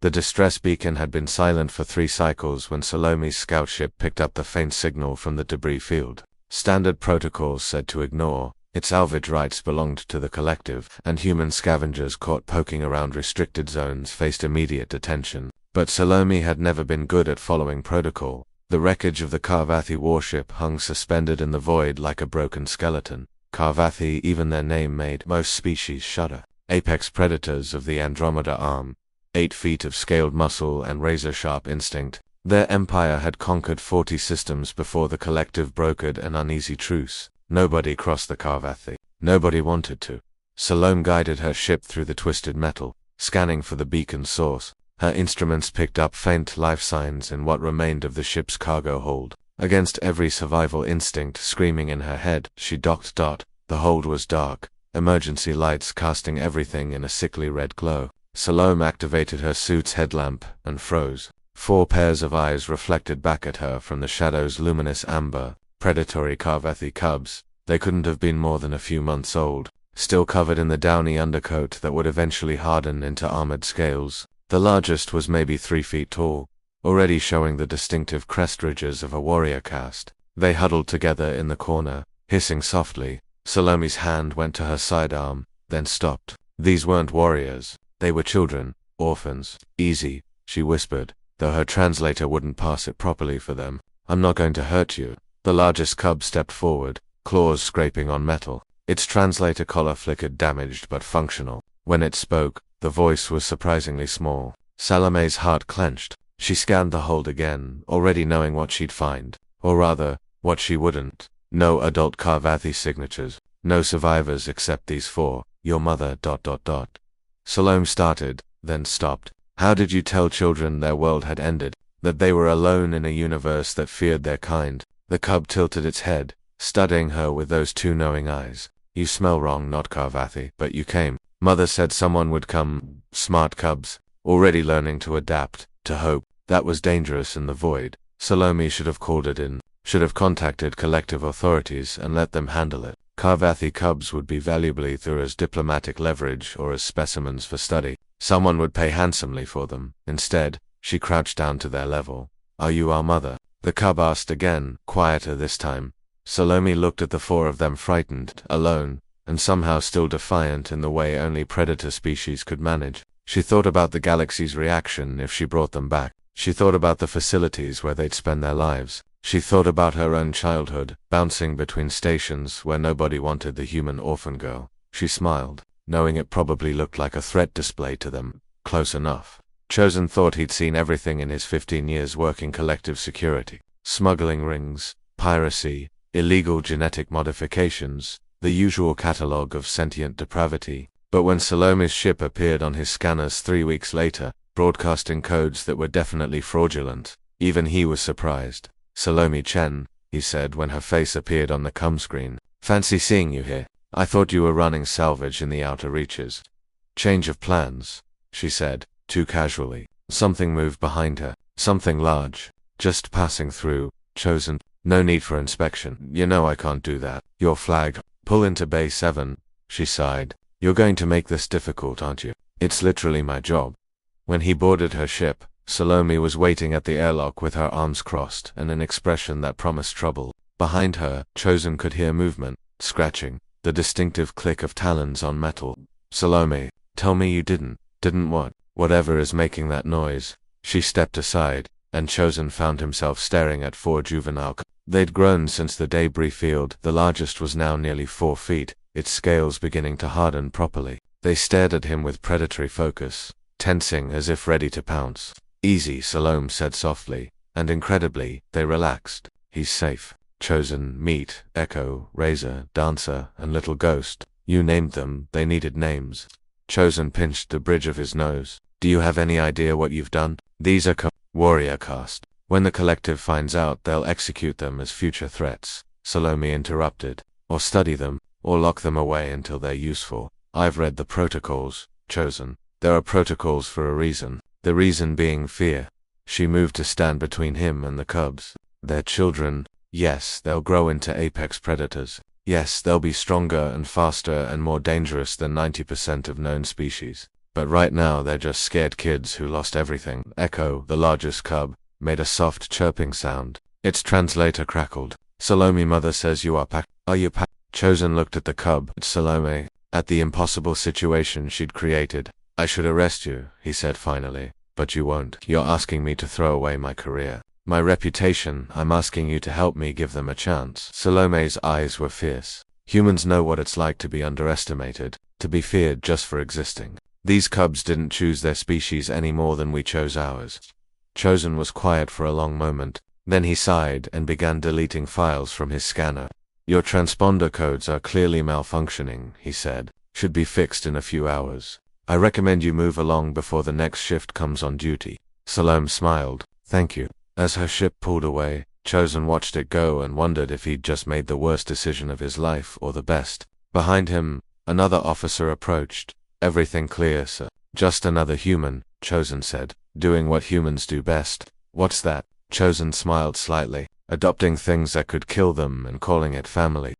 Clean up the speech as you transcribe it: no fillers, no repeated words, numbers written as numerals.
The distress beacon had been silent for 3 cycles when Salome's scout ship picked up the faint signal from the debris field. Standard protocols said to ignore. Its salvage rights belonged to the collective, and human scavengers caught poking around restricted zones faced immediate detention. But Salome had never been good at following protocol. The wreckage of the Carvathi warship hung suspended in the void like a broken skeleton. Carvathi, even their name made most species shudder. Apex predators of the Andromeda arm. 8 feet of scaled muscle and razor-sharp instinct. Their empire had conquered 40 systems before the collective brokered an uneasy truce. Nobody crossed the Carvathi. Nobody wanted to. Salome guided her ship through the twisted metal, scanning for the beacon's source. Her instruments picked up faint life signs in what remained of the ship's cargo hold. Against every survival instinct screaming in her head, she docked. The hold was dark, emergency lights casting everything in a sickly red glow. Salome activated her suit's headlamp and froze. 4 pairs of eyes reflected back at her from the shadow's luminous amber. Predatory Carvathi cubs. They couldn't have been more than a few months old, still covered in the downy undercoat that would eventually harden into armored scales. The largest was maybe 3 feet tall, already showing the distinctive crest ridges of a warrior caste. They huddled together in the corner, hissing softly. Salome's hand went to her sidearm, then stopped. These weren't warriors. They were children, orphans. Easy, she whispered, though her translator wouldn't pass it properly for them. I'm not going to hurt you. The largest cub stepped forward, claws scraping on metal. Its translator collar flickered, damaged but functional. When it spoke, the voice was surprisingly small. Salome's heart clenched. She scanned the hold again, already knowing what she'd find. Or rather, what she wouldn't. No adult Carvathi signatures. No survivors except these 4. Your mother... Salome started, then stopped. How did you tell children their world had ended? That they were alone in a universe that feared their kind? The cub tilted its head, studying her with those 2 knowing eyes. You smell wrong, not Carvathi, but you came. Mother said someone would come. Smart cubs, already learning to adapt, to hope. That was dangerous in the void. Salome should have called it in, should have contacted collective authorities and let them handle it. Carvathi cubs would be valuable either as diplomatic leverage or as specimens for study. Someone would pay handsomely for them. Instead, she crouched down to their level. Are you our mother? The cub asked again, quieter this time. Salome looked at the 4 of them, frightened, alone, and somehow still defiant in the way only predator species could manage. She thought about the galaxy's reaction if she brought them back. She thought about the facilities where they'd spend their lives. She thought about her own childhood, bouncing between stations where nobody wanted the human orphan girl. She smiled, knowing it probably looked like a threat display to them. Close enough. Chosen thought he'd seen everything in his 15 years working collective security. Smuggling rings, piracy, illegal genetic modifications, the usual catalogue of sentient depravity. But when Salome's ship appeared on his scanners 3 weeks later, broadcasting codes that were definitely fraudulent, even he was surprised. Salome Chen, he said when her face appeared on the com screen. Fancy seeing you here. I thought you were running salvage in the outer reaches. Change of plans, she said, too casually. Something moved behind her. Something large. Just passing through. Chosen. No need for inspection. You know I can't do that. Your flag. Pull into Bay 7, she sighed. You're going to make this difficult, aren't you? It's literally my job. When he boarded her ship, Salome was waiting at the airlock with her arms crossed and an expression that promised trouble. Behind her, Chosen could hear movement, scratching, the distinctive click of talons on metal. Salome, tell me you didn't. Didn't what? Whatever is making that noise. She stepped aside, and Chosen found himself staring at 4 juvenile. They'd grown since the debris field. The largest was now nearly 4 feet, its scales beginning to harden properly. They stared at him with predatory focus, tensing as if ready to pounce. Easy, Salome said softly, and incredibly, they relaxed. He's safe. Chosen, Meat, Echo, Razor, Dancer, and Little Ghost. You named them, they needed names. Chosen pinched the bridge of his nose. Do you have any idea what you've done? These are warrior caste. When the collective finds out, they'll execute them as future threats. Salome interrupted. Or study them, or lock them away until they're useful. I've read the protocols, Chosen. There are protocols for a reason. The reason being fear. She moved to stand between him and the cubs. They're children. Yes, they'll grow into apex predators. Yes, they'll be stronger and faster and more dangerous than 90% of known species. But right now they're just scared kids who lost everything. Echo, the largest cub, made a soft chirping sound. Its translator crackled. Salome, mother says you are packed. Are you packed? Chosen looked at the cub, at Salome, at the impossible situation she'd created. I should arrest you, he said finally. But you won't. You're asking me to throw away my career, my reputation. I'm asking you to help me give them a chance. Salome's eyes were fierce. Humans know what it's like to be underestimated, to be feared just for existing. These cubs didn't choose their species any more than we chose ours. Chosen was quiet for a long moment. Then he sighed and began deleting files from his scanner. Your transponder codes are clearly malfunctioning, he said. Should be fixed in a few hours. I recommend you move along before the next shift comes on duty. Salome smiled. Thank you. As her ship pulled away, Chosen watched it go and wondered if he'd just made the worst decision of his life or the best. Behind him, another officer approached. Everything clear, sir. Just another human, Chosen said. Doing what humans do best. What's that? Chosen smiled slightly. Adopting things that could kill them and calling it family.